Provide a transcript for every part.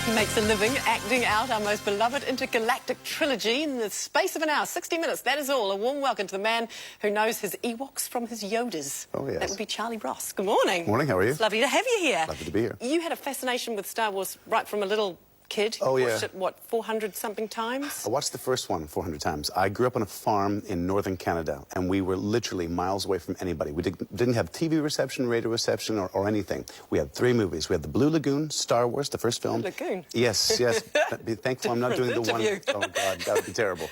He makes a living acting out our most beloved intergalactic trilogy in the space of an hour, 60 minutes, that is all. A warm welcome to the man who knows his Ewoks from his Yodas. Oh, yes. That would be Charlie Ross. Good morning. Morning, how are you? It's lovely to have you here. Lovely to be here. You had a fascination with Star Wars right from a little kid. Oh, you yeah. watched it, what, 400-something times? I watched the first one 400 times. I grew up on a farm in northern Canada, and we were literally miles away from anybody. We didn't have TV reception, radio reception, or anything. We had 3 movies. We had the Blue Lagoon, Star Wars, the first film. Blue Lagoon? Yes, yes. Be thankful I'm not doing the one. Oh, God, that would be terrible.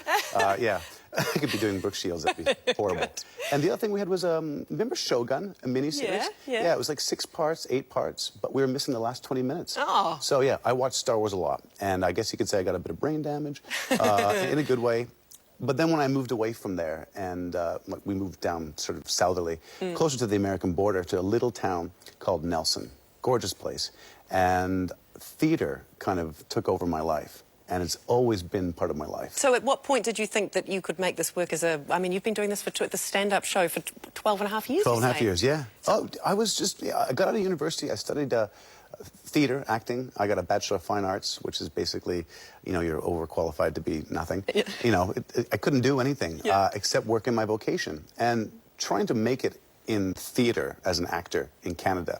Yeah. I could be doing Brooke Shields. That'd be horrible. Good. And the other thing we had was, remember Shogun, a miniseries? Yeah. It was like 6 parts, 8 parts, but we were missing the last 20 minutes. Oh. So, yeah, I watched Star Wars a lot. And I guess you could say I got a bit of brain damage in a good way. But then when I moved away from there and we moved down sort of southerly, closer to the American border, to a little town called Nelson. Gorgeous place. And theater kind of took over my life. And it's always been part of my life. So at what point did you think that you could make this work as a... I mean, you've been doing this for the stand-up show for 12 and a half years, 12 and a half years, yeah. So, I was just... I got out of university. I studied theater, acting. I got a Bachelor of Fine Arts, which is basically, you know, you're overqualified to be nothing. Yeah. You know, I couldn't do anything except work in my vocation. And trying to make it in theater as an actor in Canada,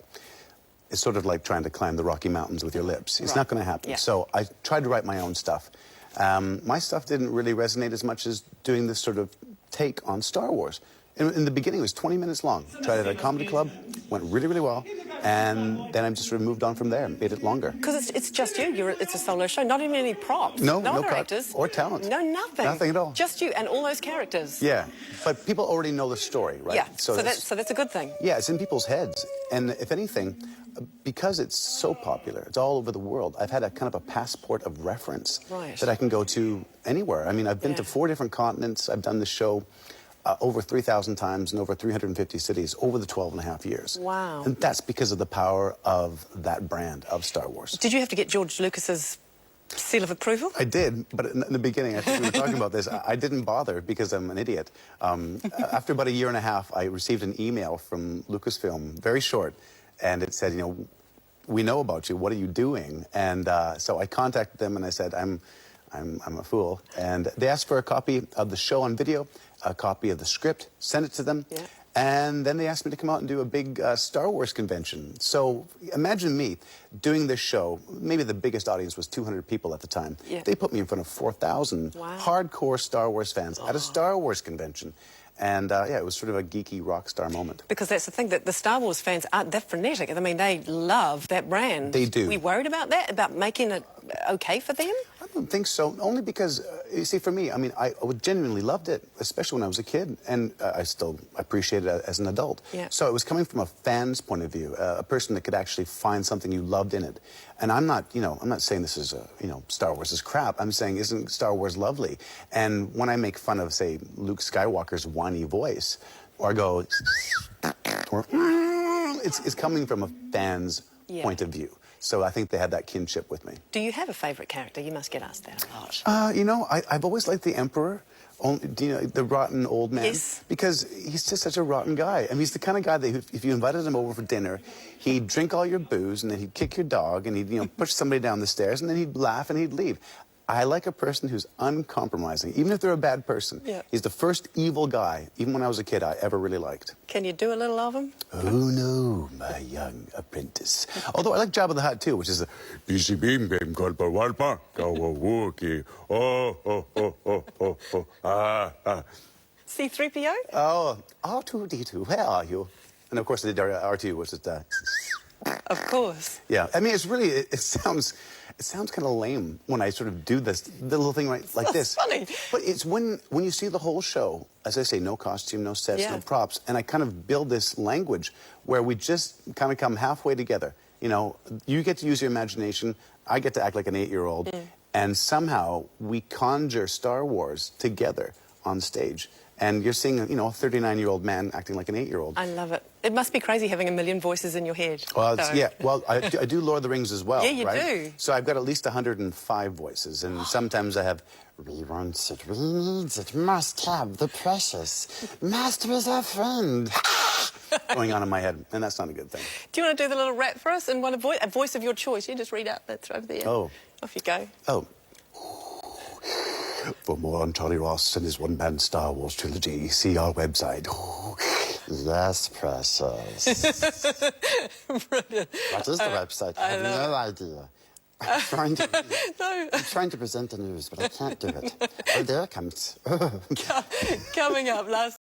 it's sort of like trying to climb the Rocky Mountains with your lips. It's not going to happen. Yeah. So I tried to write my own stuff. My stuff didn't really resonate as much as doing this sort of take on Star Wars. In the beginning, it was 20 minutes long. Tried it at a comedy club, went really, really well, and then I just sort of moved on from there and made it longer. Because it's just you. It's a solo show. Not even any props. No other actors or talent. No, nothing. Nothing at all. Just you and all those characters. Yeah, but people already know the story, right? Yeah. So that's a good thing. Yeah, it's in people's heads, and if anything, because it's so popular, it's all over the world. I've had a kind of a passport of reference that I can go to anywhere. I mean, I've been to 4 different continents. I've done the show over 3,000 times in over 350 cities over the 12 and a half years. Wow. And that's because of the power of that brand of Star Wars. Did you have to get George Lucas's seal of approval? I did, but in the beginning, I think we were talking about this, I didn't bother because I'm an idiot. After about a year and a half, I received an email from Lucasfilm, very short, and it said, you know, we know about you, what are you doing? And so I contacted them and I said, I'm a fool. And they asked for a copy of the show on video, a copy of the script, sent it to them. Yeah. And then they asked me to come out and do a big Star Wars convention. So imagine me doing this show. Maybe the biggest audience was 200 people at the time. Yeah. They put me in front of 4,000 hardcore Star Wars fans at a Star Wars convention. And, yeah, it was sort of a geeky rock star moment. Because that's the thing, that the Star Wars fans aren't that frenetic. I mean, they love that brand. They do. Are we worried about that, about making it okay for them? I don't think so, only because, you see, for me, I mean, I genuinely loved it, especially when I was a kid, and I still appreciate it as an adult. Yeah. So it was coming from a fan's point of view, a person that could actually find something you loved in it. And I'm not, you know, I'm not saying this is, you know, Star Wars is crap. I'm saying, isn't Star Wars lovely? And when I make fun of, say, Luke Skywalker's whiny voice, or go, or it's coming from a fan's point of view. So I think they had that kinship with me. Do you have a favourite character? You must get asked that a lot. You know, I've always liked the Emperor. Do you know, the rotten old man? Yes. Because he's just such a rotten guy. I mean, he's the kind of guy that if you invited him over for dinner, he'd drink all your booze, and then he'd kick your dog, and he'd, you know, push somebody down the stairs, and then he'd laugh, and he'd leave. I like a person who's uncompromising, even if they're a bad person. Yeah. He's the first evil guy, even when I was a kid, I ever really liked. Can you do a little of him? Oh, no, my young apprentice. Although I like Jabba the Hutt, too, which is a... C-3PO? Oh, R2-D2, where are you? And, of course, the R2 was just... Of course. Yeah, I mean, it's really... It sounds kind of lame when I sort of do this, the little thing like this. That's funny. But it's when you see the whole show, as I say, no costume, no sets, no props, and I kind of build this language where we just kind of come halfway together. You know, you get to use your imagination, I get to act like an 8-year-old, and somehow we conjure Star Wars together on stage. And you're seeing, you know, a 39-year-old man acting like an 8-year-old. I love it. It must be crazy having a million voices in your head. Well, yeah. Well, I do Lord of the Rings as well, yeah, you do. So I've got at least 105 voices, and sometimes I have... We want it, we need it, must have the precious. Master is our friend. going on in my head, and that's not a good thing. Do you want to do the little rap for us in a voice of your choice? You just read out that's over there. Oh. Off you go. Oh. For more on Charlie Ross and his one-man Star Wars trilogy, see our website. Yes, precious. Brilliant. What is the website? I have no idea. I'm trying to read it. No. I'm trying to present the news, but I can't do it. Oh, there it comes. Coming up, last